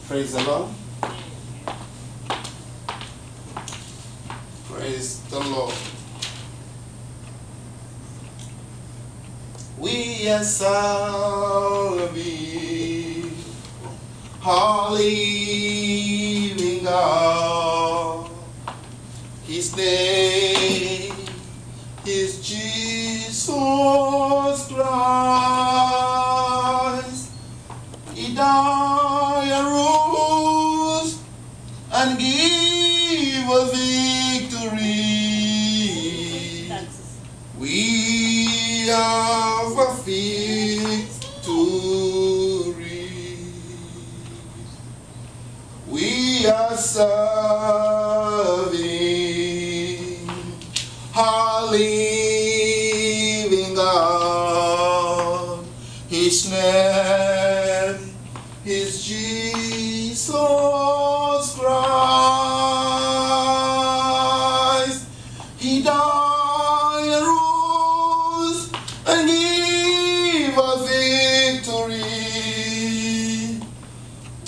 Praise the Lord. Praise the Lord. We are serving our living God. His name is Jesus Christ. He died and rose and gave us victory. We have a victory. We are serving our living God. His name is Jesus Christ. He died and rose and gave us victory.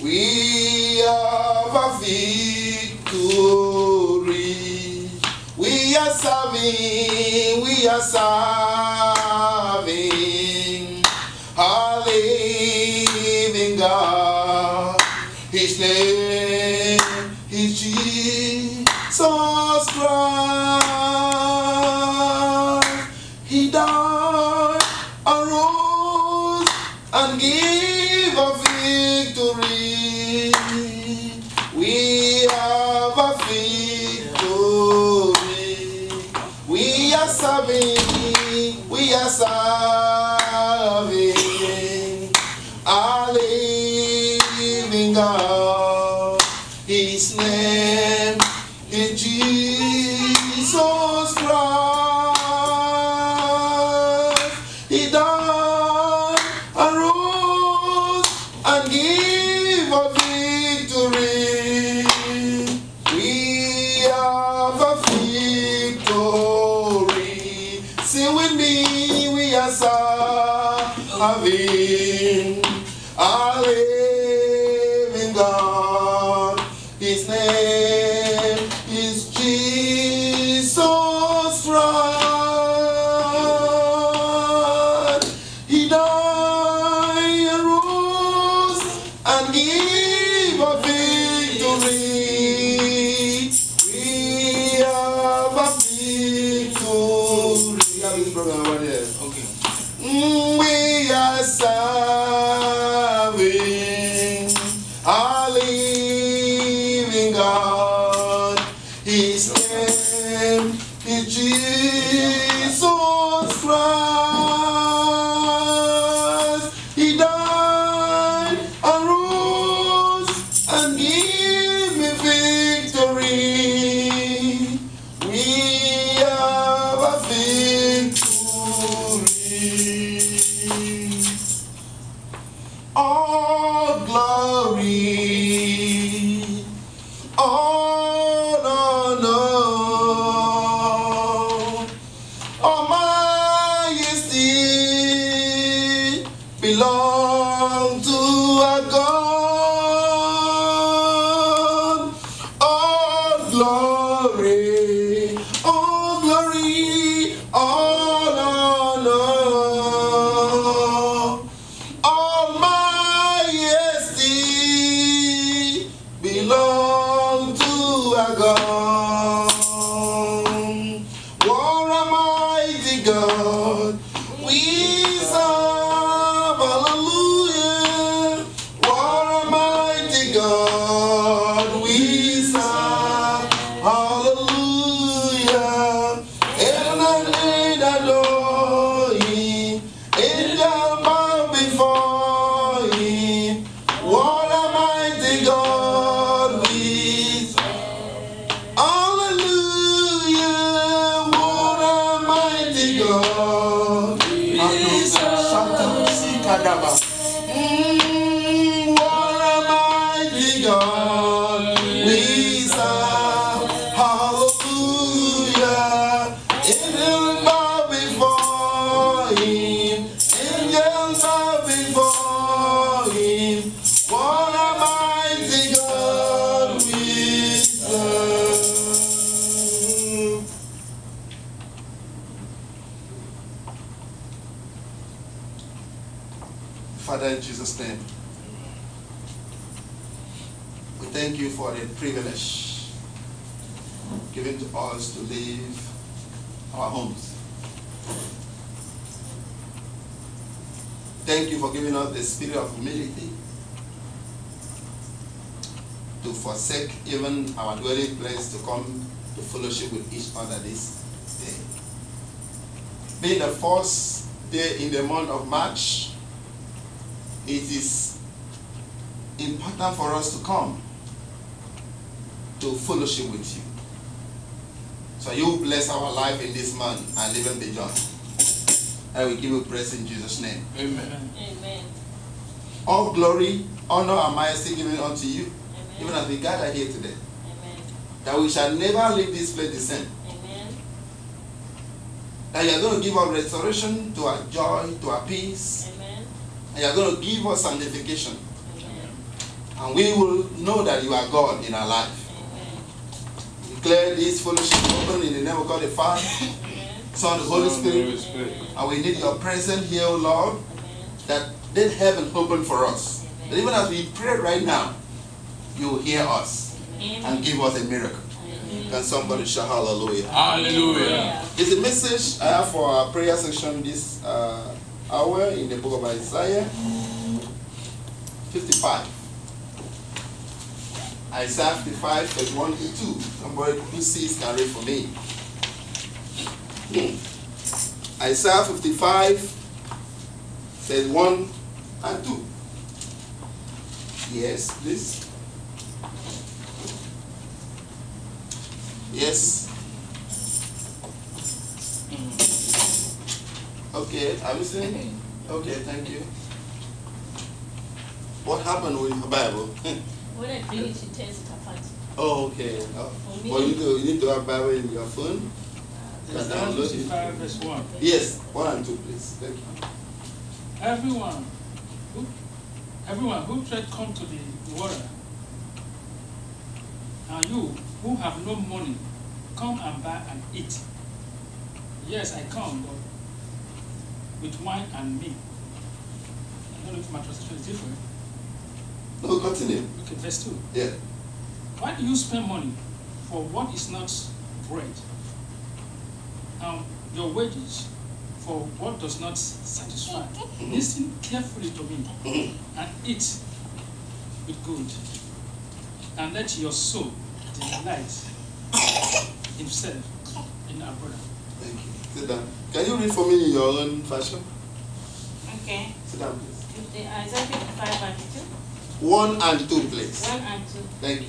We have a victory. We are serving our living God. His name is Jesus Christ. He died and rose and gave a victory. We have a victory. We are serving our living God. His name is Jesus Christ. He died and rose and gave a victory. We have a victory. Sing with me, we are serving our living God. His name is Jesus Christ. He died and rose and gave a victory. We have a victory. We have this program over there. Okay. We are serving our living God. His name is Jesus Christ. He died and rose and gave me victory. We have a victory. All glory, all honor, all majesty belong to our God. All glory, all glory, all honor, all majesty belong to our God. What a mighty God we serve, hallelujah. What a mighty God we serve, hallelujah. Heaven and earth adore him, angels bow before him. What a mighty God we serve, hallelujah. What a mighty God we serve. What a mighty God we serve, hallelujah. Angels bow before him, angels bow before him. What a mighty Father, in Jesus' name, we thank you for the privilege given to us to leave our homes. Thank you for giving us the spirit of humility to forsake even our dwelling place to come to fellowship with each other this day. Being the first day in the month of March, it is important for us to come to fellowship with you. So you bless our life in this month and even beyond. I will give you praise in Jesus' name. Amen. Amen. All glory, honor, and majesty given unto you, Amen. even as we gather here today. Amen. That we shall never leave this place the same. Amen. That you are going to give us restoration to our joy, to our peace. Amen. And you are going to give us sanctification. Amen. And we will know that you are God in our life. Amen. Declare this fellowship open in the name of God the Father, Amen. Son, the Holy Spirit. And we need your presence here, O Lord, Amen. that let heaven open for us. Amen. That even as we pray right now, you will hear us Amen. and give us a miracle. Amen. Can somebody shout hallelujah? Hallelujah. It's a message I have for our prayer section this hour in the book of Isaiah 55. Isaiah 55, verse 1 to 2. Somebody who sees can read for me. Isaiah 55, verse 1 and 2. Yes, please. Yes. Okay, are you listening? Okay, thank you. What happened with your Bible? When I bring it to test it apart. Oh, okay. Oh. For me. Well, you need to have Bible in your phone. Isaiah 55 verse 1. Yes, 1 and 2, please. Thank you. Everyone who tried come to the water, and you who have no money, come and buy and eat. Yes, I come, but with wine and meat. I don't know if my translation is different. No, continue. Okay, verse 2. Yeah. Why do you spend money for what is not bread, and your wages for what does not satisfy? Listen carefully to me and eat with good, and let your soul delight himself in our brother. Thank you. Sit down. Can you read for me in your own fashion? Okay. Sit down, please. Isaiah 55 and 2. 1 and 2, please. 1 and 2. Thank you.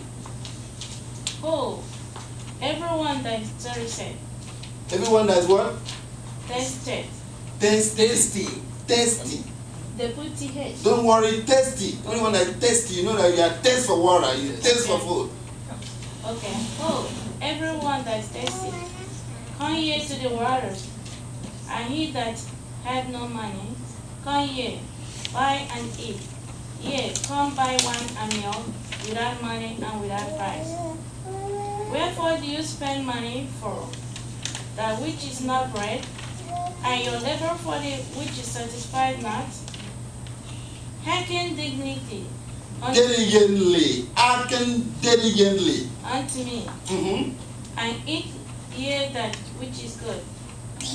Oh, everyone that is thirsty, Everyone that's what? tested. Tasty. Tasty. They put TH. Don't worry, tasty. Anyone that's tasty, you know that you are taste for water, you taste for food. Okay. Oh, everyone that is thirsty, come here to the waters. And he that have no money, come here, buy and eat. Yea, come buy wine and milk without money and without price. Wherefore do you spend money for that which is not bread, and your labor for the which is satisfied not? Hearken dignity Diligently. Hearken diligently. unto me, and eat ye that which is good,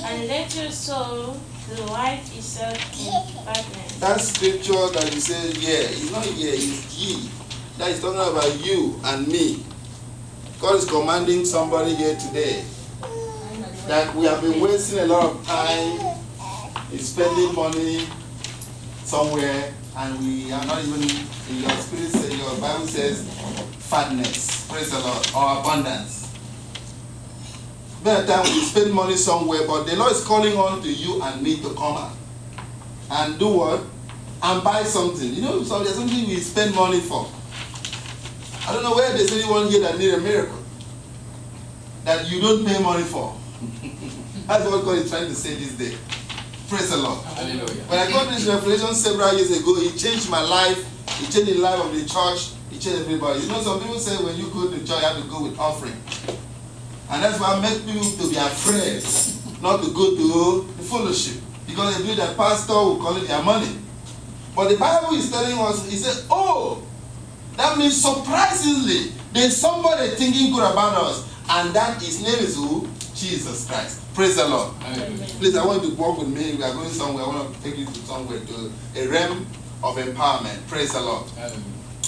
and let your soul delight itself in fatness. That scripture that you say, yeah, it's not yeah, it's ye. That is talking about you and me. God is commanding somebody here today that we have been wasting a lot of time in spending money somewhere, and we are not even in your spirit. Your Bible says fatness. Praise the Lord, or abundance. Many times we spend money somewhere, but the Lord is calling on to you and me to come out and do what? And buy something. You know, so there's something we spend money for. I don't know where there's anyone here that need a miracle that you don't pay money for. That's what God is trying to say this day. Praise the Lord. Hallelujah. When I got this revelation several years ago, it changed my life. It changed the life of the church. It changed everybody. You know, some people say when you go to church, you have to go with offering. And that's why I make people to be afraid not to go to the fellowship. Because they believe that pastor will collect their money. But the Bible is telling us, it said, oh, that means surprisingly, there's somebody thinking good about us. And that his name is who? Jesus Christ. Praise the Lord. Amen. Please, I want you to walk with me. We are going somewhere. I want to take you to somewhere, to a realm of empowerment. Praise the Lord.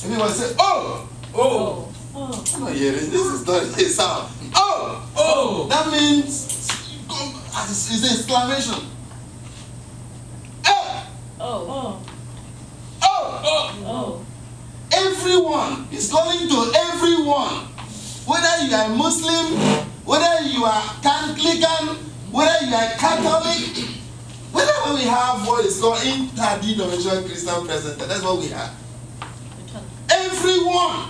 Everyone say, oh! Oh. I'm not hearing. This is not a sound. Oh! Oh! That means it's an exclamation. Oh! Oh. Oh! Oh. Everyone is calling to everyone. Whether you are Muslim, whether you are Anglican, whether you are Catholic, whenever we have what is called interdenominational Christian present, that's what we have. Everyone.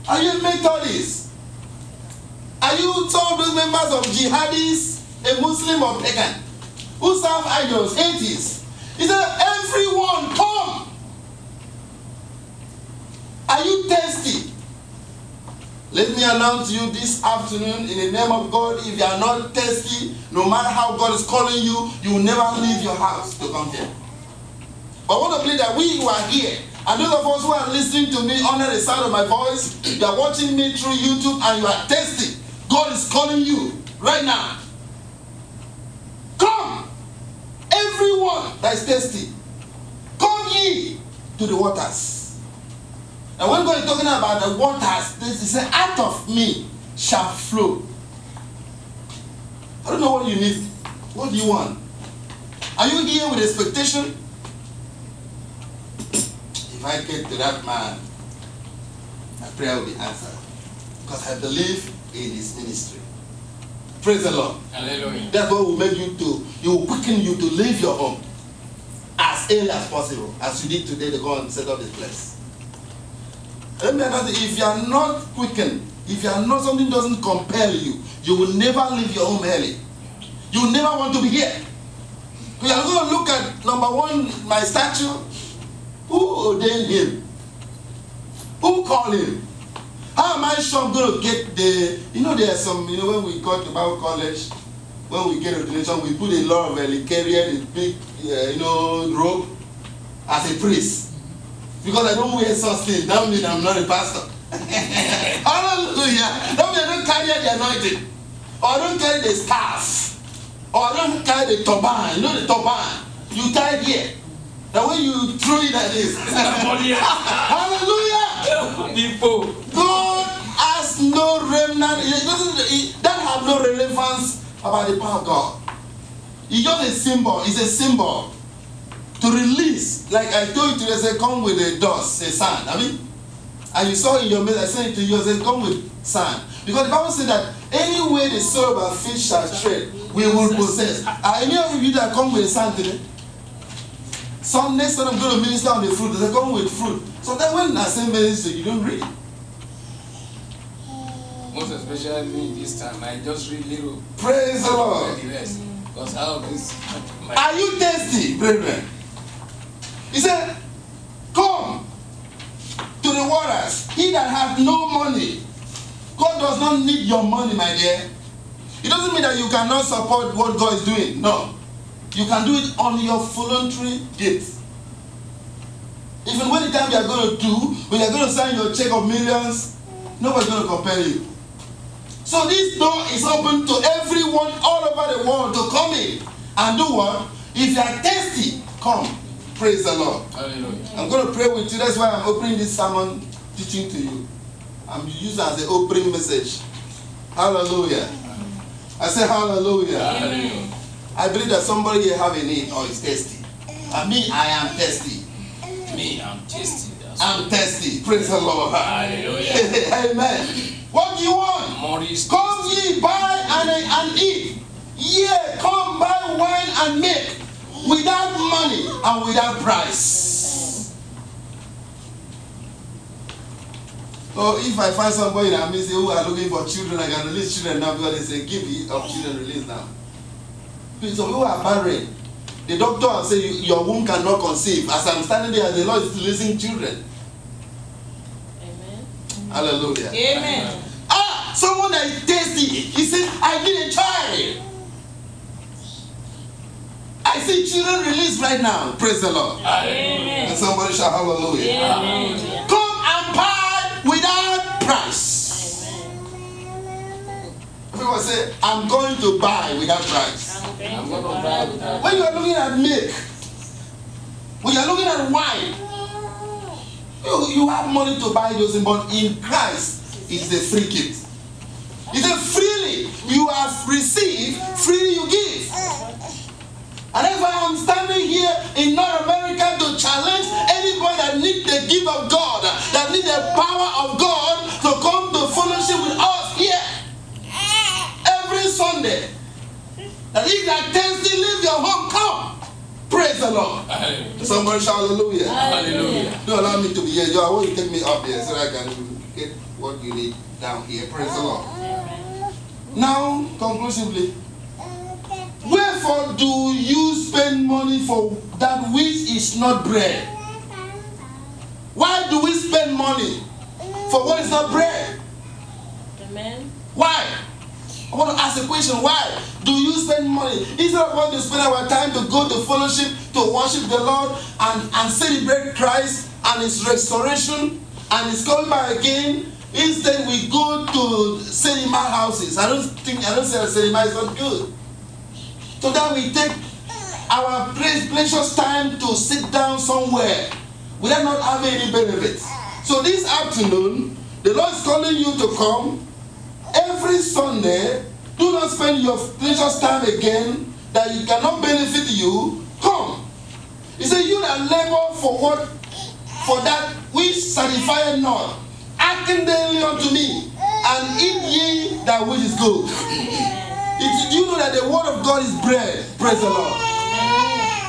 Are you Methodist? Are you some of those members of jihadis, a Muslim or pagan, who serve idols, atheists? He said, everyone come. Are you thirsty? Let me announce to you this afternoon in the name of God, if you are not thirsty, no matter how God is calling you, you will never leave your house to come here. But I want to believe that we who are here, and those of us who are listening to me under the sound of my voice, you are watching me through YouTube and you are thirsty. God is calling you right now. Come, everyone that is thirsty, come ye to the waters. And when God is talking about the waters, he said, out of me shall flow. I don't know what you need. What do you want? Are you here with expectation? If I get to that man, my prayer will be answered. Because I believe in his ministry. Praise the Lord. Hallelujah. That's what will make you to, it will quicken you to leave your home as early as possible, as you did today to go and set up this place. Let me ask you, if you are not quickened, if you are not, something doesn't compel you, you will never leave your home early. You will never want to be here. We are going to look at, number one, my statue. Who ordained him? Who called him? How am I sure I'm going to get the, there are some, when we got to Bible college, when we get ordination, we put a lot of carrier in big, robe as a priest. Because I don't wear such things, that means I'm not a pastor. Hallelujah. That means I don't carry the anointing. Or I don't carry the staff. Or I don't carry the turban. The turban. You tie it here. That when you throw it like this. Hallelujah. God has no remnant. That have no relevance about the power of God. It's just a symbol. It's a symbol. To release, like I told you today, say, come with the dust, say sand. And you saw in your mail, I sent it to you, I said, come with sand. Because the Bible said that any way the soul of our feet shall tread, we will possess. Are any of you that come with sand today? Some next time I'm going to minister on the fruit, they say, come with fruit. So that when I say minister, you don't read. Most especially this time, I just read little. Praise the Lord. Because how this. Are you thirsty, brethren? He said, come to the waters. He that has no money. God does not need your money, my dear. It doesn't mean that you cannot support what God is doing. No. You can do it on your voluntary gift. Even when the time you are going to do, when you are going to sign your check of millions, nobody's going to compel you. So this door is open to everyone all over the world to come in and do what? If you are thirsty, come. Praise the Lord. Hallelujah. I'm going to pray with you. That's why I'm opening this sermon teaching to you. I'm using it as an opening message. Hallelujah. I say hallelujah. Amen. I believe that somebody here have a need or is thirsty. Me, I am thirsty. Me, I'm tasty. I'm thirsty. Praise the Lord. Hallelujah. Amen. What do you want? Maurice. Come ye, buy and eat. Yea, come buy wine and milk without money and without price. So if I find somebody that means who are looking for children, I can release children now because they say give it of children release now. So who are barren, the doctor will say your womb cannot conceive. As I'm standing there, the Lord is releasing children. Amen. Hallelujah. Amen. Someone that is thirsty, he said, I need a child. I see children released right now. Praise the Lord. Amen. And somebody shout hallelujah. Amen. Come and buy without price. People say, I'm going to buy without price. I'm going to buy without. When you are looking at milk, when you are looking at wine, you have money to buy those things, but in Christ, it's a free gift. He said, freely you have received, freely you give. And that's why I'm standing here in North America to challenge anybody that needs the gift of God, that needs the power of God to come to fellowship with us here every Sunday. That if you are thirsty, leave your home, come. Praise the Lord. Hallelujah. Somebody shout hallelujah. Hallelujah. Don't allow me to be here. I want you to take me up here so I can get what you need down here. Praise the Lord. Now, conclusively, wherefore do you spend money for that which is not bread? Why do we spend money for what is not bread? Amen. Why? I want to ask a question. Why do you spend money? Instead of wanting to spend our time to go to fellowship, to worship the Lord and celebrate Christ and His restoration and His coming back again, instead we go to cinema houses. I don't say that cinema is not good. So that we take our precious time to sit down somewhere without not having any benefits. So this afternoon, the Lord is calling you to come. Every Sunday, do not spend your precious time again that it cannot benefit you. Come. He said, you that labor for that which satisfieth not, hearken daily unto me, and eat ye that which is good. Do you know that the word of God is bread? Praise the Lord.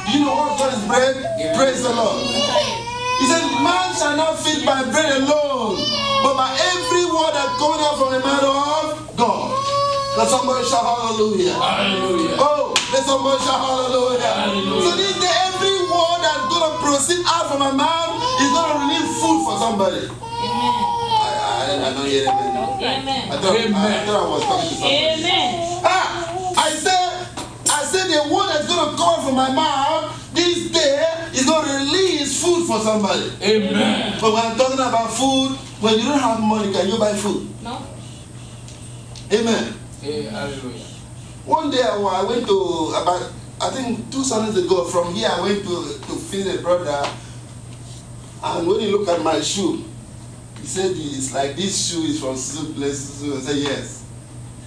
Do you know what God is bread? Praise the Lord. He said, man shall not feed by bread alone, but by every word that cometh out from the mouth of God. Let somebody shout hallelujah. Hallelujah. Oh, let somebody shout hallelujah. Hallelujah. So this day, every word that's going to proceed out from my mouth is going to release food for somebody. I don't hear amen. Amen. I thought I was talking to somebody. Amen. I said the word that's going to come out from my mouth this day is going to release food for somebody. Amen. But when I'm talking about food, when you don't have money, can you buy food? No. Amen. Hey, hallelujah. One day I went to, about, I think 2 Sundays ago, from here I went to visit a brother, and when he looked at my shoe, he said, it's like this shoe is from Suzu Place. I said, yes.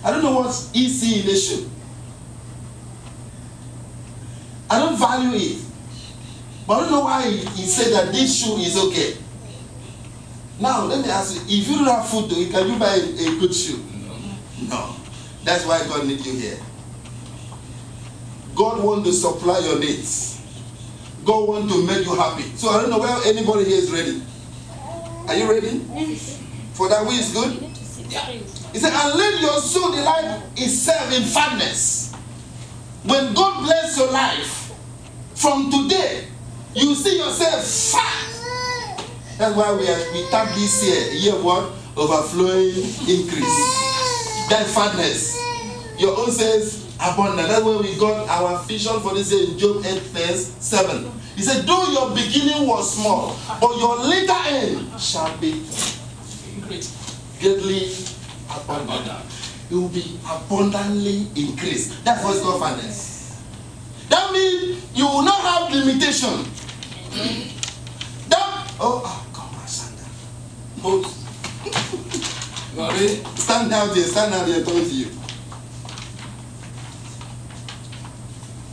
I don't know what's easy in the shoe. I don't value it. But I don't know why he said that this shoe is okay. Now, let me ask you, if you don't have food to eat, can you buy a good shoe? No. That's why God needs you here. God wants to supply your needs. God wants to make you happy. So I don't know whether anybody here is ready. Are you ready? For that which is good? He said, and let your soul delight itself in fatness. When God bless your life, from today, you see yourself fat. That's why we tag this year of what? Overflowing increase. That fatness. Your own says abundant. That's where we got our vision for this year in Job 8 verse 7. He said, though your beginning was small, but your later end shall be greatly abundant. It will be abundantly increased. That's what's called fatness. That means you will not have limitation. God, my son. Stand out here, I'm talking to you.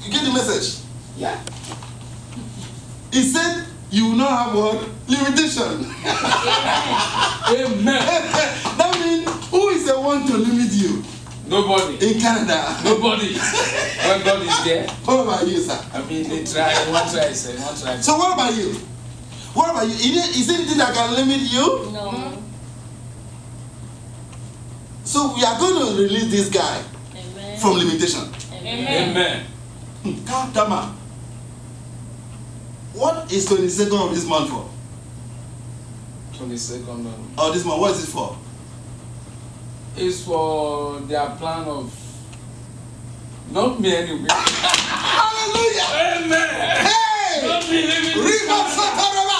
You get the message? Yeah. He said, you will not have what? Limitation. Amen. That means, who is the one to limit you? Nobody. In Canada. Nobody. When God is there. What about you, sir? I mean, they try, one try, say, one try. So what about you? What about you? Is there anything that can limit you? No. So we are going to release this guy Amen. from limitation. Amen. Amen. Tama. What is 22nd of this month for? 22nd. Or this month, what is it for? It's for their plan of, not me anyway. Hallelujah! River Sataraba.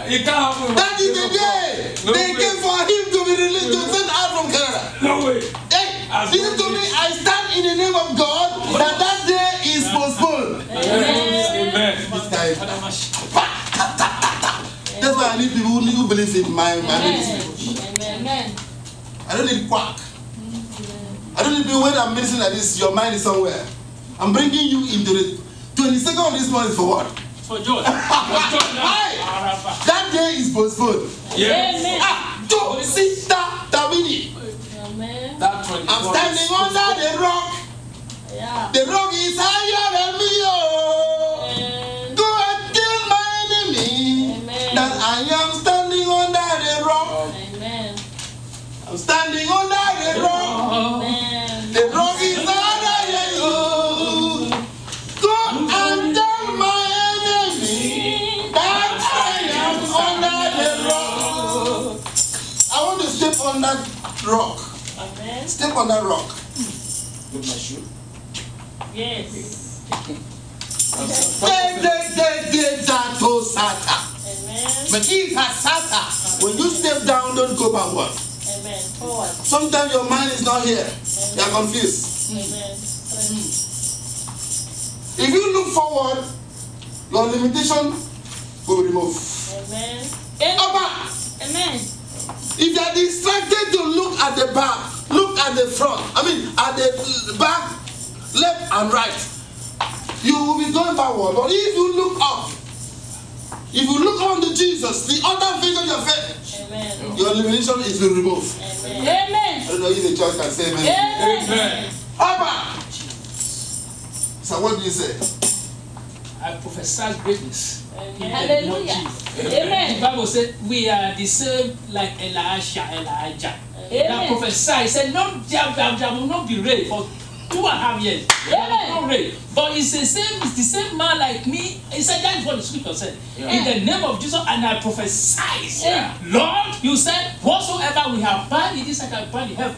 It can't happen. That is the day they came for him to be released, to send out from Canada. No way. Hey, listen to me. I stand in the name of God that day is postponed. Amen. This guy. That's why I need people who believe in my ministry. Amen. I don't need quack. I don't need people when I'm ministering like this, your mind is somewhere. I'm bringing you into the 22nd of this month for what? For joy. That day is postponed. Amen. To Sister Tabini. Amen. That 24 I'm standing under the rock. Yeah. The rock is higher than me. Oh. Amen. Go and kill my enemy. Amen. That I am standing under the rock. Amen. I'm standing under the rock. Amen. The rock is higher than you. Go and tell my enemy that I am under the rock. I want to step on that rock. Amen. Step on that rock. With my shoe. Yes. Amen. But if Sata, when you step down, don't go backward. Amen. Forward. Sometimes your mind is not here. You are confused. Amen. If you look forward, your limitation will be removed. Amen. Abba, Amen. if you are distracted to look at the back, look at the front, at the back, left and right, you will be going backward. But if you look up, if you look unto Jesus, the other face of your face, Amen. your limitation is removed. Amen. I don't know if the church can say amen. Amen. Abba! So what do you say? I prophesy greatness. Amen. Hallelujah. The Amen. Bible said we are the same like Elijah. That prophesy, he said, no, there will not be rain for 2.5 years. There will not rain. But it's the same man like me. He said, that is what the scripture said. In the name of Jesus, and I prophesy. Lord, you said, whatsoever we have bound in this earth, I bind in heaven.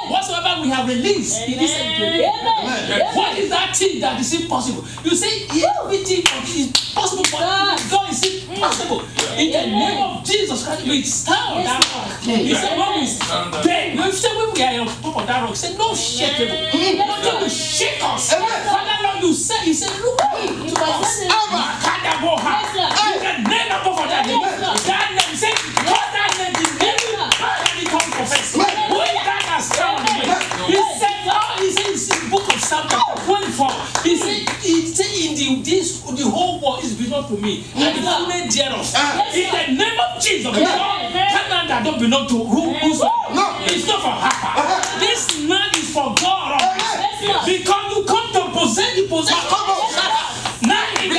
Whatsoever we have released in this earth. What is that thing that is impossible? You say everything is possible for God is impossible. In the name of Jesus Christ, we stand on that rock. He said, when we are on top of that rock, he said, no shakeable. Nothing will shake us. Father, Lord, you said, he said, look at us. In the name of that name, he said, what that name is name, become professor. Who is that has come? He said, it's in the book of Psalm 24. He said, in the whole world is belong to me. And the fullness thereof. In the name of Jesus. Canada don't belong to who's no. It's not for Harper. This man is for God. Because you come to possess the possession. Now in the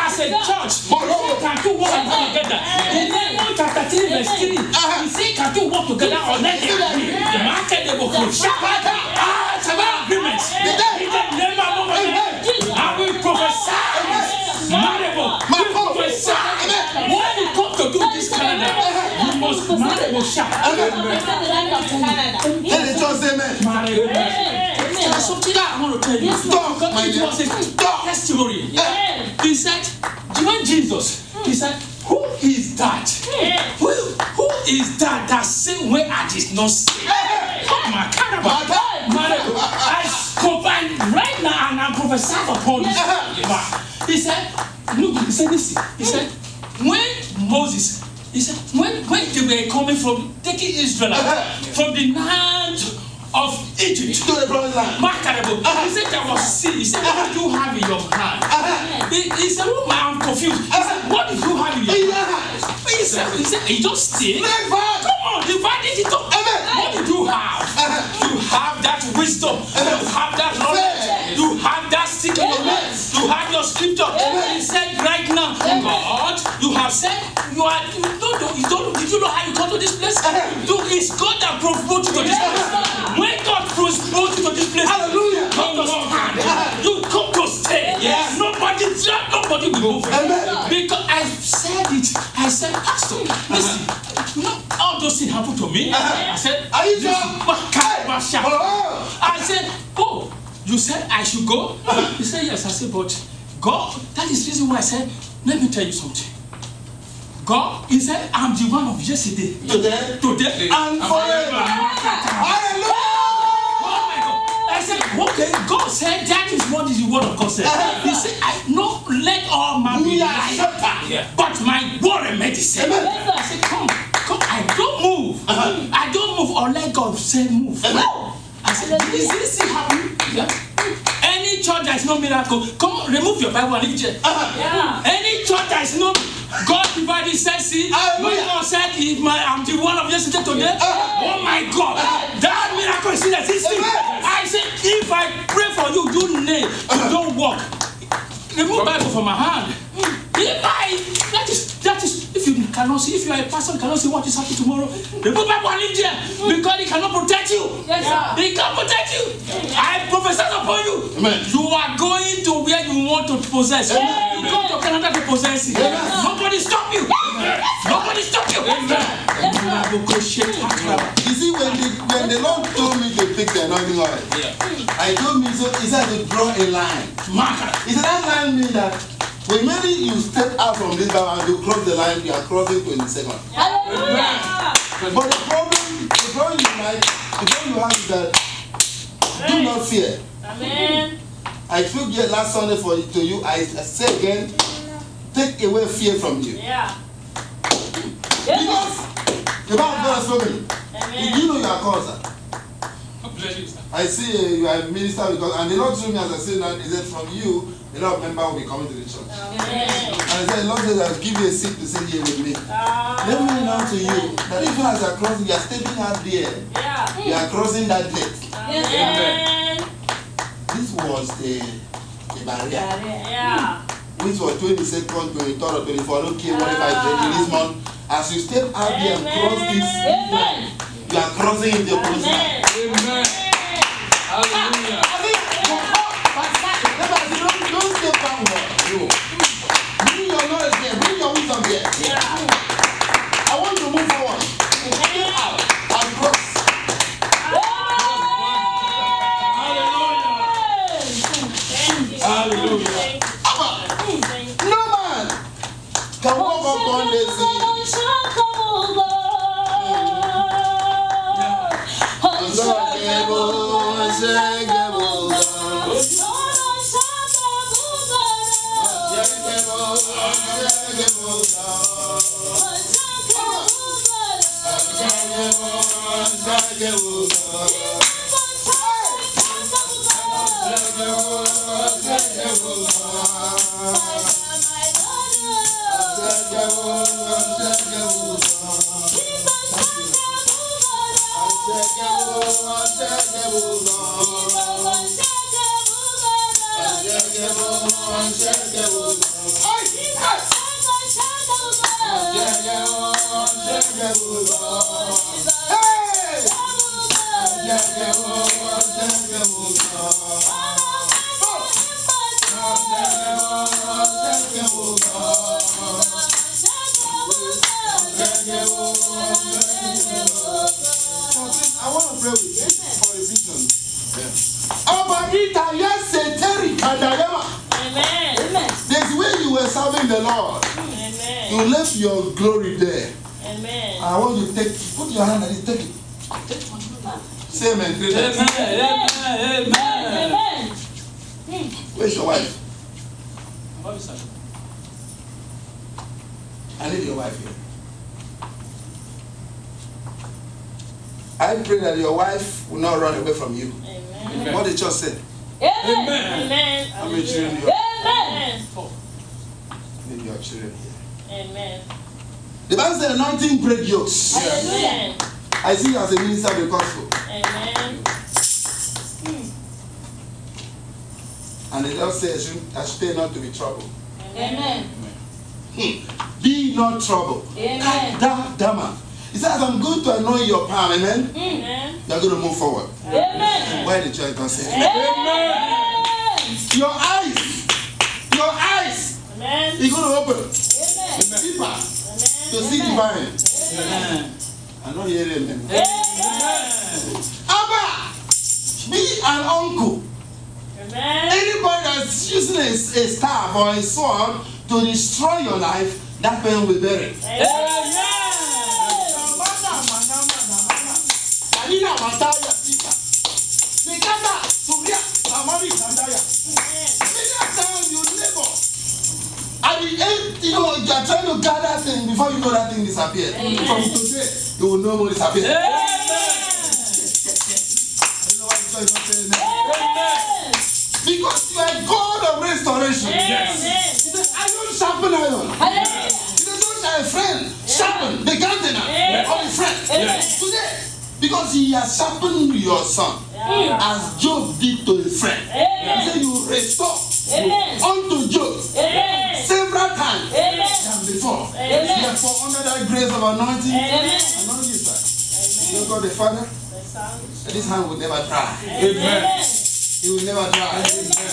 as a church, can two work together? In Nehemiah chapter 3 verse 3, you see can two work together or let the market they will close. It's about agreements. In the name of I will prophesy. We prophesy. When you come to do this Canada, you must marry with shout. Let the church say amen. There's something that I want to tell you. It was a testimony. He said, when Jesus, he said, who is that? Who is that same way I did not say? My Canada. I combine right now and I prophesy upon this. He said, look, he said this. He said, when Moses, he said, when they were coming from taking Israel from the land of Egypt to the promised land, he said there was sin. He said, what do you have in your hand? He said, oh my, I'm confused. He said, what do you have in your hand? He said, you don't steal. Come on, divide it up. What did you have? You have that wisdom. You have that knowledge. You have that stickiness. You have your scripture. He said right now, God, you have said you did you know how you come to this place? It's God that promotes you to this place. When God promotes you to this place, hallelujah, come to stand. You come to stay. Nobody will move. Because I said it. I said, Pastor, listen, you know, all those things happened to me. I said, are you sure? I said, oh, you said I should go? He said, yes. I said, but God, that is the reason why I said, let me tell you something. God, he said, I'm the one of yesterday, Today, and forever. Hallelujah! Oh my God. I said, okay, God said that is what is the word of God said. He said, I no let all man be liars, but my word remains the same. I said, come, I don't move. I don't move or let God say move. No. I said, is this happen? Yeah. Any church that is no miracle, come on, remove your Bible and leave it. Any church that is no God divided said, see, when God said, I'm the one of yesterday today. Oh my God, that miracle is still existing. I said, if I pray for you, you don't walk. Remove Bible from my hand. That is, if you cannot see, if you are a pastor, you cannot see what is happening tomorrow, remove Bible and leave there, because he cannot protect you. Yes, sir. He can't protect you. I prophesy upon you. Amen. You are going to where you want to possess. Amen. You go to Canada to possess it. Amen. Nobody stop you. Nobody stop you. You see, when the Lord told me to pick the anointing oil, I told me, so he said to draw a line. He said that line means that when maybe you step out from this Bible and you cross the line, you are crossing 20 seconds. But the problem you have is that do not fear. Amen. I spoke here last Sunday to you. I say again, take away fear from you. Yeah. Because the Bible has spoken. You know you are called, sir. I see you are a minister because, and the Lord told me as I said that, he said from you, a lot of members will be coming to the church. And I said, the Lord said, I'll give you a seat to sit here with me. Let me announce to you that even as you are crossing, you are stepping out there. You are crossing that gate. This was the barrier. Which was 22nd, 23rd, or 24th, okay, whatever I did in this month. As you step out there and cross this line, you are crossing into your promised land. Amen. Hallelujah. Don't step backward. Bring your knowledge there. Bring your wisdom there. I want to move forward. Step out and cross. Hallelujah. No man can walk upon the sea. I want to pray with you for a reason. Amen. There's where you were serving the Lord. Amen. You left your glory there. Amen. I want you to put your hand and take it. Say amen. Amen. Amen. Where's your wife? I need your wife here. I pray that your wife will not run away from you. Amen. What the church said. Amen. Amen. How many children do you have? Amen. Maybe your children here. Amen. The Bible says anointing break yokes. Amen. I see you as a minister of the gospel. Amen. And the Lord says I should not to be troubled. Amen. Be not troubled. Amen. Dama. He says, I'm going to anoint your palm, amen? Amen. You're going to move forward. Amen. Why the church don't say amen? Your eyes. Amen. You're going to open. Amen. Deeper. To see divine. Amen. I'm not hearing amen. Amen. Abba, be an uncle. Amen. Anybody that is using a staff or a sword to destroy your life, that person will bury it. At the end, you are trying to gather things before you know that thing disappears. From today, you will know more disappear. Because you are God of restoration. Yes. He said, iron sharpen iron. He said, so shall a friend sharpen the gardener of a friend. Yes. Today, because he has sharpened your son, as Job did to his friend. He said, you restore unto Job several times than before. Therefore, under that grace of anointing, anoint you, sir. You God the Father, this hand will never dry. Amen. It will never dry. Amen.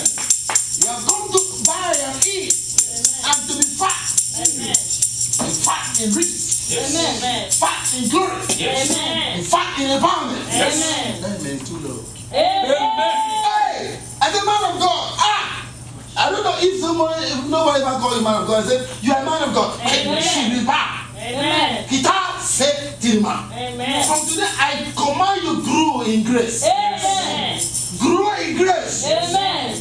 You have come to buy and eat and to be fat. Be fat in riches. Yes. Fat in glory. Yes. Fat in empowerment. Yes. That means too low. Hey, as a man of God, I don't know if nobody ever called you man of God. I said, you are a man of God. Amen. Kita said Tirma. From today, I command you grow in grace. Amen. Grow in grace. Amen.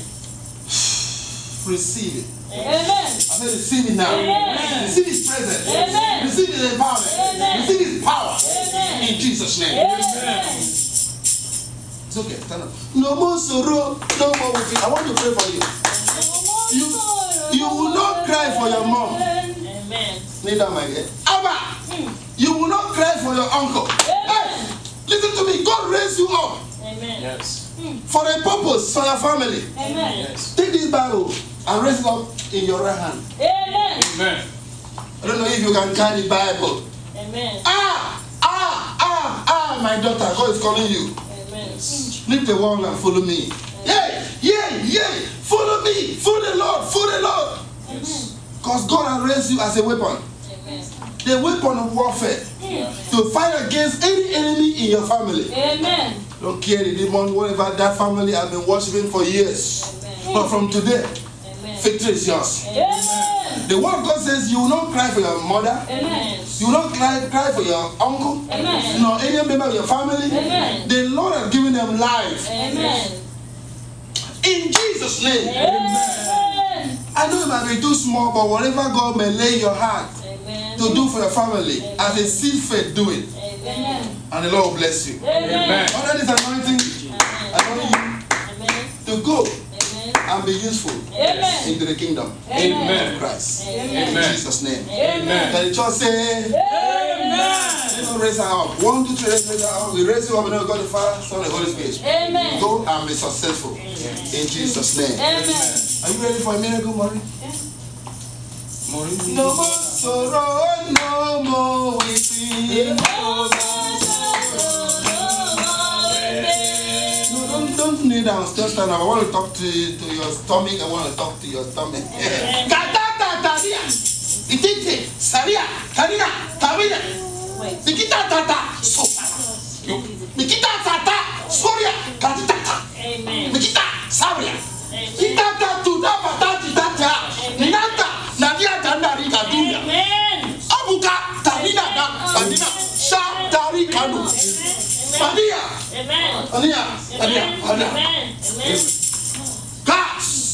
Receive it. Amen. I said receive it now. Amen. Receive his presence. Amen. Receive his empowerment. Amen. Receive his power. Amen. In Jesus' name. Amen. It's okay. Stand up. No more sorrow. No more weeping. I want to pray for you. You will not cry for your mom. Amen. Kneel down, my dear. Abba, you will not cry for your uncle. Hey, listen to me. God raised you up. Amen. Yes. For a purpose, for your family. Amen. Yes. Take this Bible and raise it up in your right hand. Amen. Amen. I don't know if you can carry the Bible. Amen. My daughter, God is calling you. Amen. Leave the world and follow me. Yeah. Follow me. Follow the Lord. Follow the Lord. Yes. Because God has raised you as a weapon. Amen. The weapon of warfare. To fight against any enemy in your family. Amen. Don't care the demon, whatever that family has been worshiping for years. Amen. But from today, victory is yours. Amen. The word of God says you will not cry for your mother. Amen. You will not cry for your uncle. Amen. Nor any member of your family. Amen. The Lord has given them life. Amen. In Jesus' name. Amen. I know it might be too small, but whatever God may lay your heart to do for your family, as a seed faith, do it. Amen. And the Lord will bless you. Amen. Under this anointing, I want you to go and be useful into the kingdom of Christ. In Jesus' name. Amen. Can the church say amen? Let's not raise our up. 1, 2, 3, raise our up. We raise you up in the name of God the Father, Son, and the Holy Spirit. Amen. Go and be successful. In Jesus' name. Amen. Are you ready for a miracle, Maureen? Maureen? No more sorrow, no more weeping. Don't kneel down, just stand up. I want to talk to your stomach. I want to talk to your stomach. Itite, Saria, Taria, Tavia, Nikita Tata, Sopa. Nikita Tata, Soria, Katata. Nikita, Saria. Itata to the Patati Tata, Ninata, Nadia Tandari Kaduya. Abuka, Tarina, Tanina, Sha, Tari Kanu. Maria.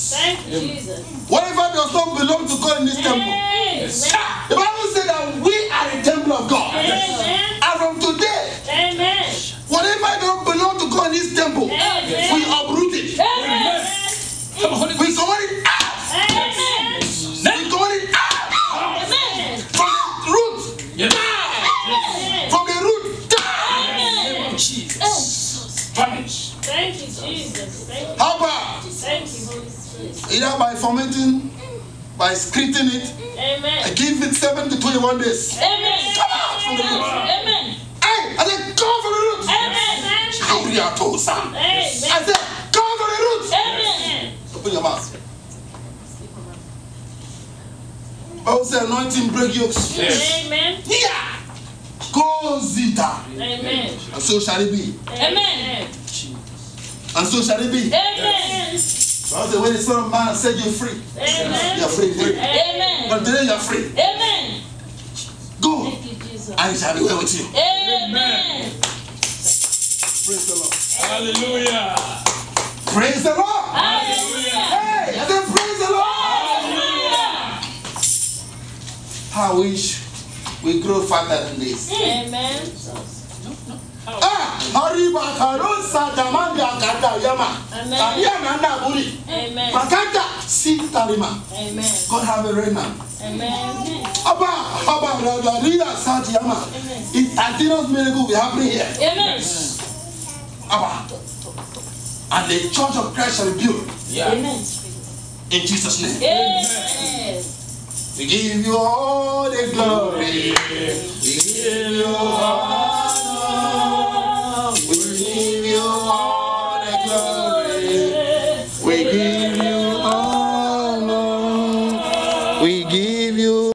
Thank you, Jesus. Whatever does not belong to God in this temple. The Bible said that we are the temple of God. And from today, whatever don't belong to God in this temple, we uproot it. We command it out. We command it out. From the root. From the root. Vanish. Thank you, Jesus. How about? Thank you, Holy Spirit. Either by fermenting, by excreting it. Amen. I give it 7 to 21 days. Amen. Come out from the root. Amen. Hey, I said, come from the root. Amen. I said, come from the root. Amen. Open your mouth. Bible says anointing break yokes. Yes. Amen. Yeah. Go zita. Amen. And so shall it be. Amen. And so shall it be. Amen. So I say, when the Son of Man set you free, Amen. you are free today. Amen. But today you are free. Amen. Go, Thank you, Jesus. and it shall be well with you. Amen. Praise the Lord. Hallelujah. Praise the Lord. Hallelujah. Hey, I said praise the Lord. Hallelujah. I wish we grow faster than this. Amen. Hariba karosa damandi akada yama. Amen. Ariana buri. Amen. Makata sitarima. Amen. God have a remnant. Amen. Abba, Rida Satiyama. Amen. If continuous miracle will happen here. Amen. Abba. And the church of Christ shall be built. Amen. In Jesus' name. Amen. We give you all the glory. We give you all